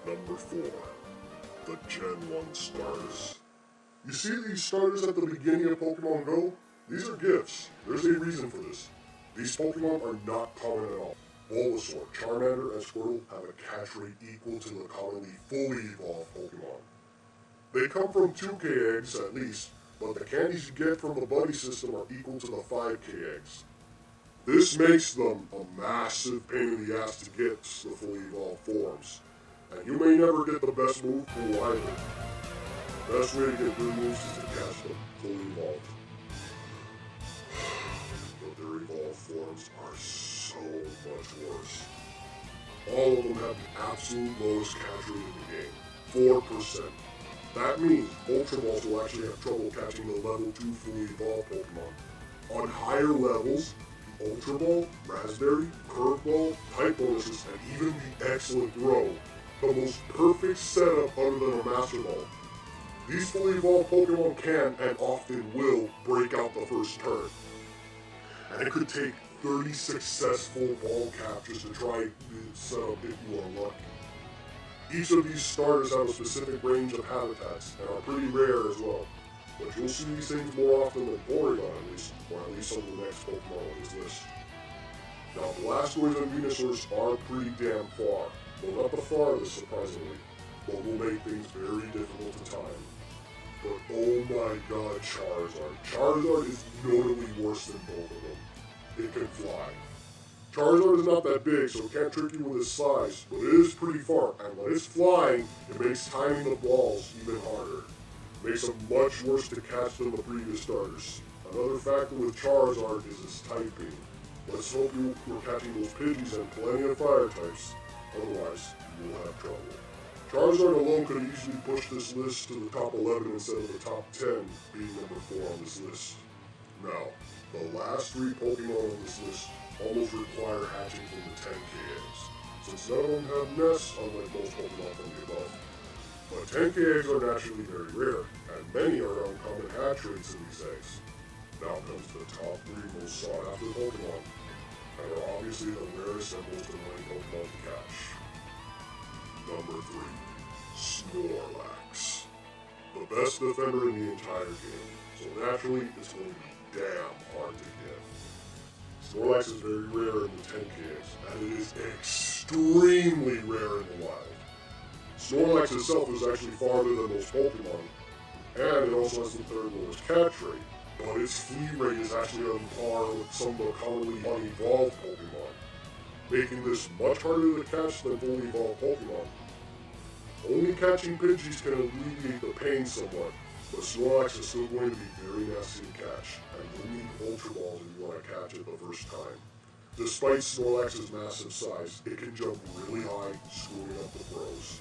Number 4. The Gen 1 starters. You see these starters at the beginning of Pokemon Go? These are gifts. There's a reason for this. These Pokemon are not common at all. Bulbasaur, Charmander, and Squirtle have a catch rate equal to the commonly fully evolved Pokemon. They come from 2K eggs at least, but the candies you get from the buddy system are equal to the 5K eggs. This makes them a massive pain in the ass to get the fully evolved forms, and you may never get the best move pool either. Best way to get good moves is to catch them fully evolved. But their evolved forms are so much worse. All of them have the absolute lowest catch rate in the game, 4%. That means Ultra Balls will actually have trouble catching the level 2 fully evolved Pokemon. On higher levels, the Ultra Ball, Raspberry, Curveball, type bonuses, and even the excellent Throw, the most perfect setup other than a Master Ball. These fully evolved Pokemon can and often will break out the first turn. And it could take 30 successful ball captures to try this setup if you are lucky. Each of these starters have a specific range of habitats and are pretty rare as well. But you'll see these things more often than Porygon at least, or at least some of the next Pokemon on this list. Now Blastoise and Venusaurs are pretty damn far, well not the farthest surprisingly, but will make things very difficult to time. But oh my god, Charizard. Charizard is notably worse than both of them. It can fly. Charizard is not that big, so it can't trick you with its size, but it is pretty far, and when it's flying, it makes timing the balls even harder. It makes them much worse to catch than the previous starters. Another factor with Charizard is its typing. Let's hope you're catching those Pidgeys and plenty of fire types, otherwise you will have trouble. Charizard alone could have easily pushed this list to the top 11 instead of the top 10, being number 4 on this list. Now, the last 3 Pokemon on this list almost require hatching from the 10K eggs, since none of them have nests unlike most Pokemon from the above. But 10K eggs are naturally very rare, and many are uncommon hatch rates in these eggs. Now comes the top 3 most sought after Pokemon, and are obviously the rarest and most annoying Pokemon to catch. Number 3. Snorlax. The best defender in the entire game, so naturally it's going to be damn hard to get. Snorlax is very rare in the 10Ks, and it is extremely rare in the wild. Snorlax itself is actually farther than most Pokemon, and it also has the 3rd lowest catch rate, but its flee rate is actually on par with some of the commonly unevolved Pokemon, making this much harder to catch than fully evolved Pokemon. Only catching Pidgeys can alleviate the pain somewhat, but Snorlax is still going to be very nasty to catch, and you'll need Ultra Balls if you want to catch it the first time. Despite Snorlax's massive size, it can jump really high, screwing up the throws.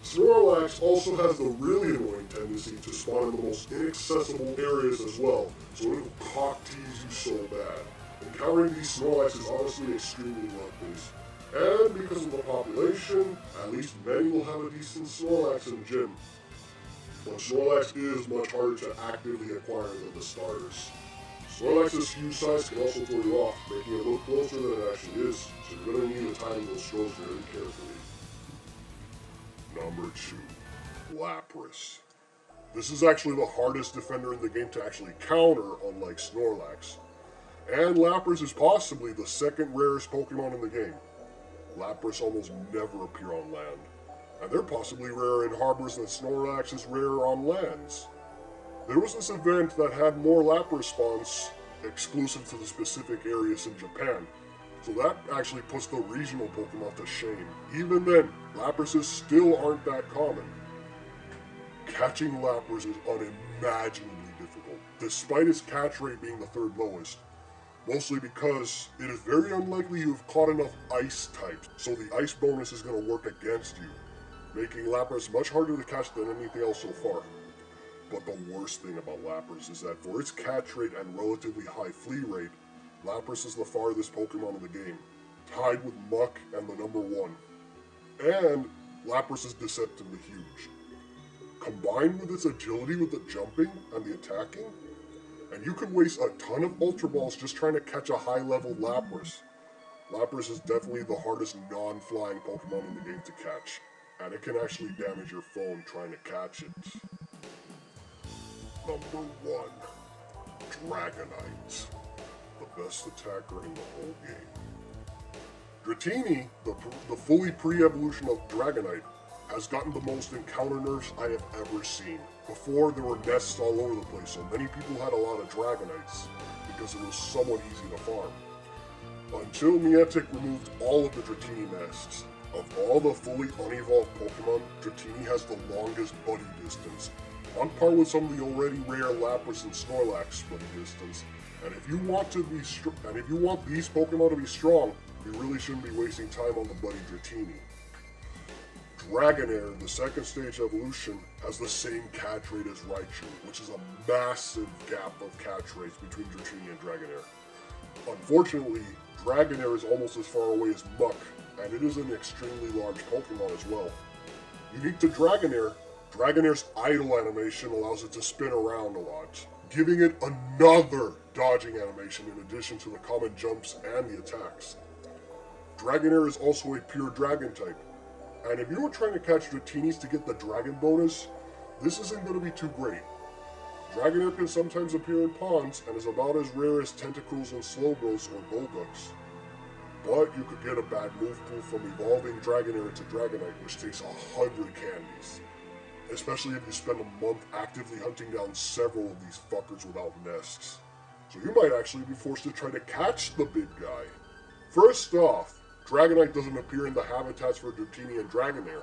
Snorlax also has the really annoying tendency to spawn in the most inaccessible areas as well, so it will cock tease you so bad. Encountering these Snorlax is honestly extremely luck-based. And because of the population, at least many will have a decent Snorlax in the gym. But Snorlax is much harder to actively acquire than the starters. Snorlax's huge size can also throw you off, making it look closer than it actually is, so you're going to need to time those throws very carefully. Number 2. Lapras. This is actually the hardest defender in the game to actually counter, unlike Snorlax. And Lapras is possibly the 2nd rarest Pokemon in the game. Lapras almost never appear on land, and they're possibly rarer in harbors than Snorlax is rare on lands. There was this event that had more Lapras spawns exclusive to the specific areas in Japan, so that actually puts the regional Pokemon to shame. Even then, Laprases still aren't that common. Catching Lapras is unimaginably difficult, despite its catch rate being the 3rd lowest. Mostly because it is very unlikely you have caught enough ice types, so the ice bonus is going to work against you, making Lapras much harder to catch than anything else so far. But the worst thing about Lapras is that for its catch rate and relatively high flee rate, Lapras is the farthest Pokemon in the game, tied with Muck and the number 1. And Lapras is deceptively huge. Combined with its agility with the jumping and the attacking, and you could waste a ton of Ultra Balls just trying to catch a high-level Lapras. Lapras is definitely the hardest non-flying Pokemon in the game to catch. and it can actually damage your phone trying to catch it. Number 1, Dragonite, the best attacker in the whole game. Dratini, the fully pre-evolution of Dragonite, has gotten the most encounter nerfs I have ever seen. Before, there were nests all over the place, so many people had a lot of Dragonites because it was somewhat easy to farm. Until Niantic removed all of the Dratini nests. Of all the fully unevolved Pokemon, Dratini has the longest buddy distance, on par with some of the already rare Lapras and Snorlax buddy distance. And if you want these Pokemon to be strong, you really shouldn't be wasting time on the buddy Dratini. Dragonair, the second stage evolution, has the same catch rate as Raichu, which is a massive gap of catch rates between Dratini and Dragonair. Unfortunately, Dragonair is almost as far away as Muck, and it is an extremely large Pokemon as well. Unique to Dragonair, Dragonair's idle animation allows it to spin around a lot, giving it another dodging animation in addition to the common jumps and the attacks. Dragonair is also a pure Dragon type, and if you were trying to catch Dratinis to get the Dragon bonus, this isn't going to be too great. Dragonair can sometimes appear in ponds and is about as rare as Tentacruels and Slowbros or Golducks. But you could get a bad move pool from evolving Dragonair into Dragonite, which takes 100 candies. Especially if you spend a month actively hunting down several of these fuckers without nests. So you might actually be forced to try to catch the big guy. First off, Dragonite doesn't appear in the habitats for Dratini and Dragonair.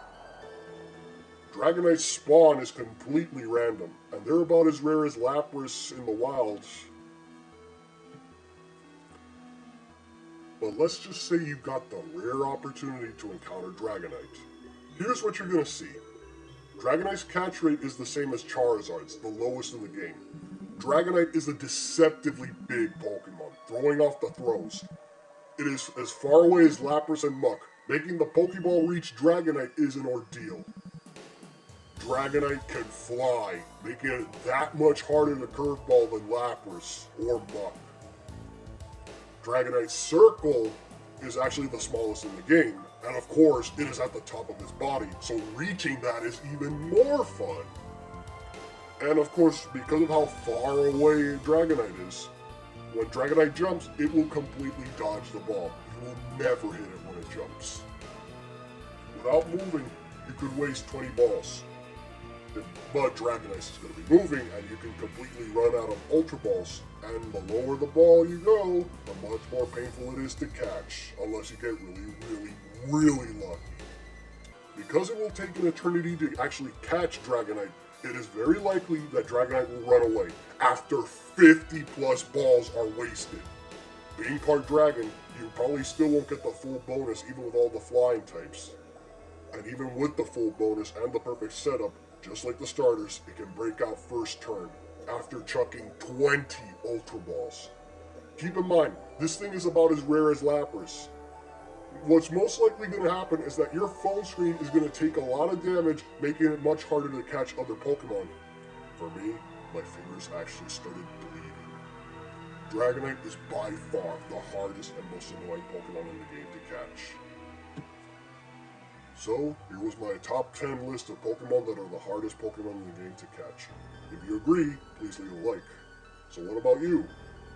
Dragonite's spawn is completely random, and they're about as rare as Lapras in the wild. But let's just say you got the rare opportunity to encounter Dragonite. Here's what you're gonna see. Dragonite's catch rate is the same as Charizard's, the lowest in the game. Dragonite is a deceptively big Pokemon, throwing off the throws. It is as far away as Lapras and Muck. Making the Pokeball reach Dragonite is an ordeal. Dragonite can fly, making it that much harder to curveball than Lapras or Muck. Dragonite's circle is actually the smallest in the game, and of course, it is at the top of his body, so reaching that is even more fun. And of course, because of how far away Dragonite is, when Dragonite jumps, it will completely dodge the ball. You will never hit it when it jumps. Without moving, you could waste 20 balls. But Dragonite is going to be moving, and you can completely run out of Ultra Balls. And the lower the ball you go, the much more painful it is to catch, unless you get really lucky. Because it will take an eternity to actually catch Dragonite, it is very likely that Dragonite will run away after 50 plus balls are wasted. Being part Dragon, you probably still won't get the full bonus even with all the flying types. And even with the full bonus and the perfect setup, just like the starters, it can break out first turn after chucking 20 Ultra Balls. Keep in mind, this thing is about as rare as Lapras. What's most likely going to happen is that your phone screen is going to take a lot of damage, making it much harder to catch other Pokemon. For me, my fingers actually started bleeding. Dragonite is by far the hardest and most annoying Pokemon in the game to catch. So, here was my top 10 list of Pokemon that are the hardest Pokemon in the game to catch. If you agree, please leave a like. So what about you?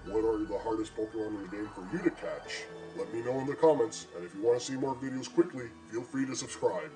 What are the hardest Pokemon in the game for you to catch? Let me know in the comments, and if you want to see more videos quickly, feel free to subscribe.